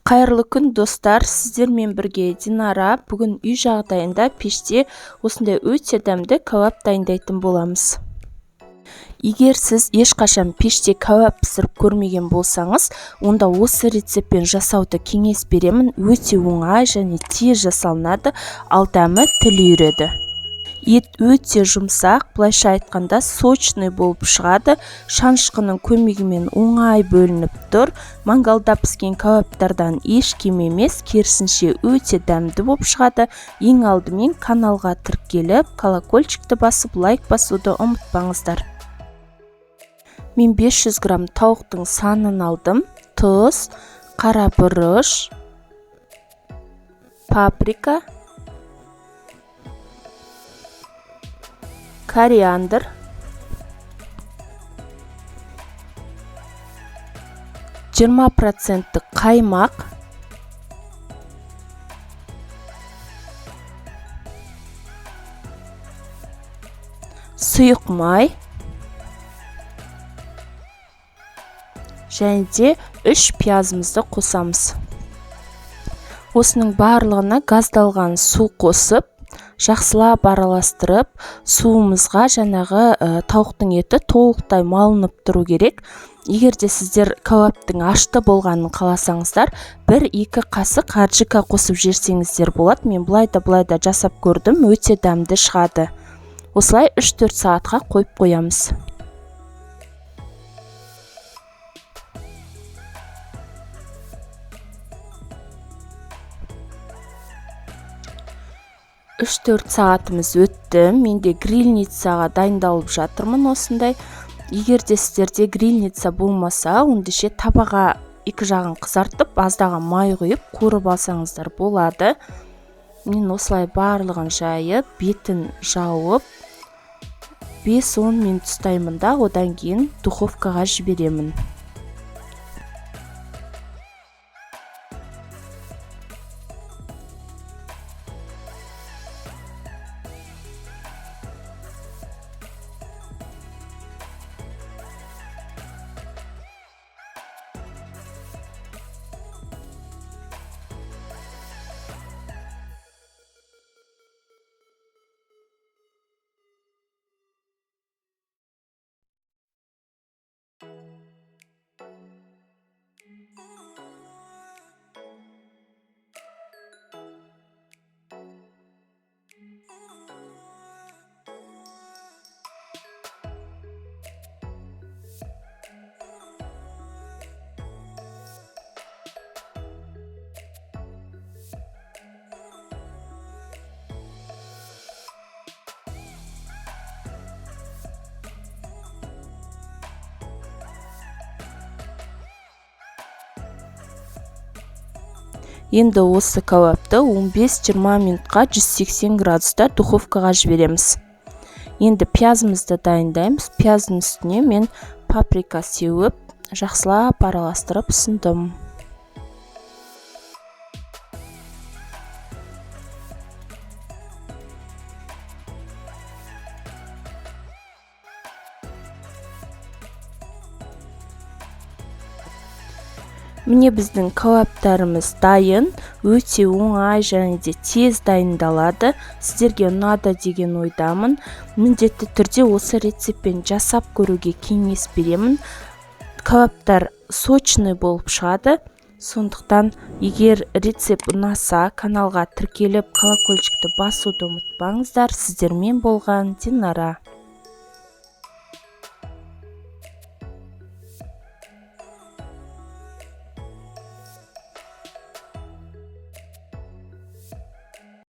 Қайырлы күн достар, сіздермен бірге Динара. Бүгін үй жағдайында пеште осындай өте дәмді кәуап дайындайтын боламыз. Егер сіз ешқашан пеште кәуап пісіріп көрмеген болсаңыз, онда осы рецептпен жасауды кеңес беремін. Өте оңай және тез жасалынады, ал дәмі тіл үйіреді. Ет өте жұмсақ, былайша айтқанда сочный болып шығады. Шанышқының көмегімен оңай бөлініп тұр. Мангалда піскен кәуаптардан еш кем емес, керісінше өте дәмді болып шығады. Ең алдымен каналға тіркеліп, колокольчикті басып, лайк басуды ұмытпаңыздар. Мен 500 грамм тауықтың санын алдым. Тұз, қара бұрыш, паприка, кориандр, жиырма проценттік қаймақ, сұйық май және де 3 пиязымызды қосамыз. Осының барлығына газдалған су қосып, жақсылап араластырып, суымызға жаңағы тауықтың еті толықтай малынып тұру керек. Егер де сіздер кәуаптың ашты болғанын қаласаңыздар, 1-2 қасық аджика қосып жіберсеңіздер болады. Мен былай да жасап көрдім, өте дәмді шығады. Осылай 3-4 сағатқа қойып қоямыз. Үш-төрт сағатымыз өтті. Менде грильницаға дайындалып жатырмын осындай. Егер де сіздерде грильница болмаса, ондеше табаға екі жағын қызартып, аздаған май құйып, қуырып алсаңыздар болады. Мен осылай барлығын жайып, бетін жауып, 5-10 минут ұстаймын да, одан кейін духовкаға жіберемін. Енді осы кәуапты 15-20 минутқа 180 градуста духовкаға жібереміз. Енді пиязымызды дайындаймыз. Пияздың үстіне мен паприка сеуіп, жақсылап араластырып ұсындым. Міне біздің кәуаптарымыз дайын, өте оңай және де тез дайындалады. Сіздерге ұнады деген ойдамын. Міндетті түрде осы рецептпен жасап көруге кеңес беремін. Кәуаптар сочный болып шығады. Сондықтан, егер рецепт ұнаса, каналға тіркеліп, колокольчикті басуды ұмытпаңыздар. Сіздермен болған Динара.